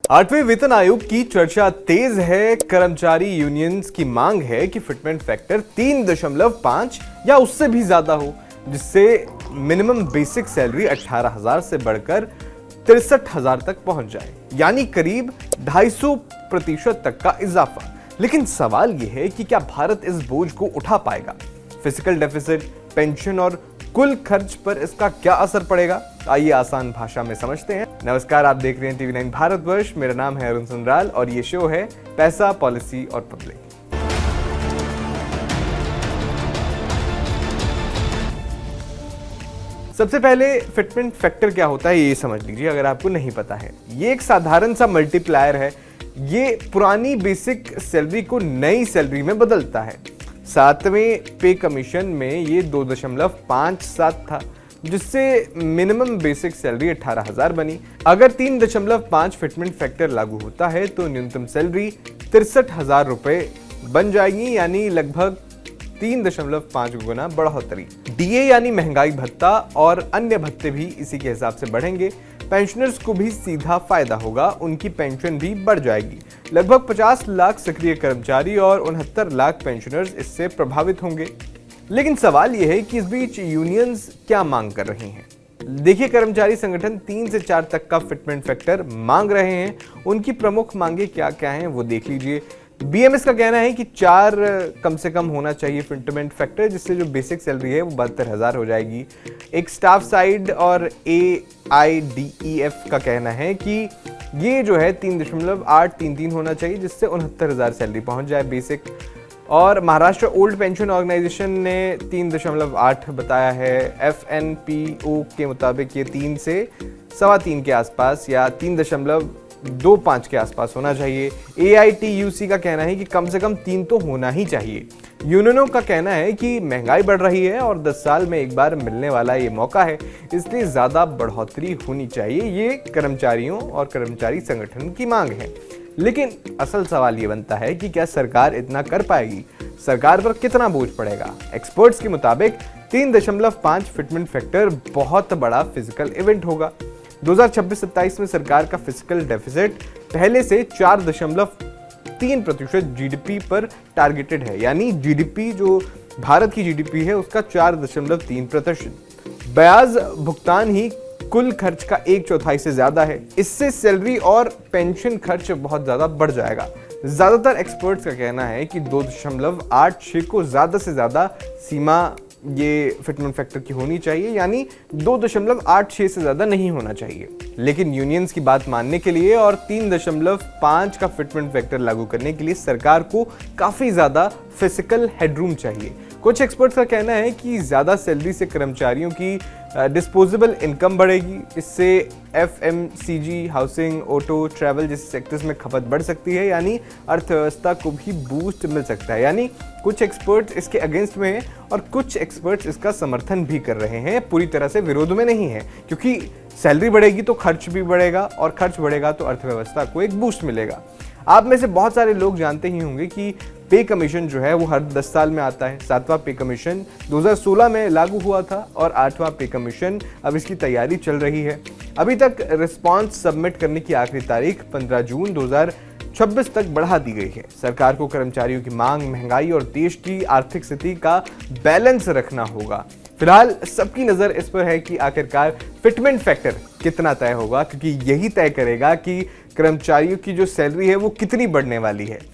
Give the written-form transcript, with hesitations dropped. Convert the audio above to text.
आठवें वेतन आयोग की चर्चा तेज है। कर्मचारी यूनियंस की मांग है कि फिटमेंट फैक्टर 3.5 या उससे भी ज्यादा हो, जिससे मिनिमम बेसिक सैलरी 18,000 से बढ़कर 63,000 तक पहुंच जाए, यानी करीब 250% तक का इजाफा। लेकिन सवाल यह है कि क्या भारत इस बोझ को उठा पाएगा? फिजिकल डेफिसिट, पेंशन और कुल खर्च पर इसका क्या असर पड़ेगा? आइए आसान भाषा में समझते हैं। नमस्कार, आप देख रहे हैं TV9 भारतवर्ष। मेरा नाम है अरुण सुंदराल और ये शो है पैसा, पॉलिसी और पब्लिक। सबसे पहले फिटमेंट फैक्टर क्या होता है ये समझ लीजिए, अगर आपको नहीं पता है। ये एक साधारण सा मल्टीप्लायर है। ये पुरानी बेसिक सैलरी को नई सैलरी में बदलता है। 7वें पे कमीशन में ये 2.57 था, जिससे मिनिमम बेसिक सैलरी 18,000 बनी। अगर 3.5 फिटमेंट फैक्टर लागू होता है तो न्यूनतम सैलरी 63,000 रुपए बन जाएगी, यानी लगभग 3.5 गुना बढ़ोतरी। डीए यानी महंगाई भत्ता और अन्य भत्ते भी इसी के हिसाब से बढ़ेंगे। पेंशनर्स को भी सीधा फायदा होगा, उनकी पेंशन भी बढ़ जाएगी। लगभग 50 लाख सक्रिय कर्मचारी और 69 लाख पेंशनर्स इससे प्रभावित होंगे। लेकिन सवाल यह है कि इस बीच यूनियंस क्या मांग कर रही हैं। देखिए, कर्मचारी संगठन 3 से 4 तक का फिटमेंट फैक्टर मांग रहे हैं। उनकी प्रमुख मांगे क्या क्या हैं वो देख लीजिए। बीएमएस का कहना है कि 4 कम से कम होना चाहिए फिटमेंट फैक्टर, जिससे जो बेसिक सैलरी है वो 72,000 हो जाएगी। एक स्टाफ साइड और AIDEF का कहना है कि ये जो है 3.833 होना चाहिए, जिससे 69,000 सैलरी पहुंच जाए बेसिक। और महाराष्ट्र ओल्ड पेंशन ऑर्गेनाइजेशन ने 3.8 बताया है। FNPO के मुताबिक ये 3 से 3.25 के आसपास या 3.25 के आसपास होना चाहिए। AITUC का कहना है कि कम से कम 3 तो होना ही चाहिए। यूनियनों का कहना है कि महंगाई बढ़ रही है और 10 साल में एक बार मिलने वाला ये मौका है, इसलिए ज्यादा बढ़ोतरी होनी चाहिए। ये कर्मचारियों और कर्मचारी संगठन की मांग है। लेकिन असल सवाल ये बनता है कि क्या सरकार इतना कर पाएगी? सरकार पर कितना बोझ पड़ेगा? एक्सपर्ट्स के मुताबिक 3.5 फिटमेंट फैक्टर बहुत बड़ा फिजिकल इवेंट होगा। 2026-27 में सरकार का फिजिकल डेफिसिट पहले से 4.3% GDP पर टारगेटेड है, यानी GDP जो भारत की GDP है उसका 4.3%। ब्याज भुगतान ही कुल खर्च का 1/4 से ज्यादा है। इससे सैलरी और पेंशन खर्च बहुत ज्यादा बढ़ जाएगा। ज्यादातर एक्सपर्ट्स का कहना है कि 2.86 को ज्यादा से ज्यादा सीमा ये फिटमेंट फैक्टर की होनी चाहिए, यानी 2.86 से ज्यादा नहीं होना चाहिए। लेकिन यूनियंस की बात मानने के लिए और 3.5 का फिटमेंट फैक्टर लागू करने के लिए सरकार को काफी ज्यादा फिजिकल हेडरूम चाहिए। कुछ एक्सपर्ट्स का कहना है कि ज्यादा सैलरी से कर्मचारियों की डिस्पोजेबल इनकम बढ़ेगी। इससे FMCG, हाउसिंग, ऑटो, ट्रैवल जैसे सेक्टर्स में खपत बढ़ सकती है, यानी अर्थव्यवस्था को भी बूस्ट मिल सकता है। यानी कुछ एक्सपर्ट्स इसके अगेंस्ट में हैं और कुछ एक्सपर्ट्स इसका समर्थन भी कर रहे हैं। पूरी तरह से विरोध में नहीं है, क्योंकि सैलरी बढ़ेगी तो खर्च भी बढ़ेगा और खर्च बढ़ेगा तो अर्थव्यवस्था को एक बूस्ट मिलेगा। आप में से बहुत सारे लोग जानते ही होंगे कि पे कमीशन जो है वो हर 10 साल में आता है। 7वां पे कमीशन 2016 में लागू हुआ था और 8वां पे कमीशन अब इसकी तैयारी चल रही है। अभी तक रिस्पांस सबमिट करने की आखिरी तारीख 15 जून 2026 तक बढ़ा दी गई है। सरकार को कर्मचारियों की मांग, महंगाई और देश की आर्थिक स्थिति का बैलेंस रखना होगा। फिलहाल सबकी नजर इस पर है कि आखिरकार फिटमेंट फैक्टर कितना तय होगा, क्योंकि यही तय करेगा कि कर्मचारियों की जो सैलरी है वो कितनी बढ़ने वाली है।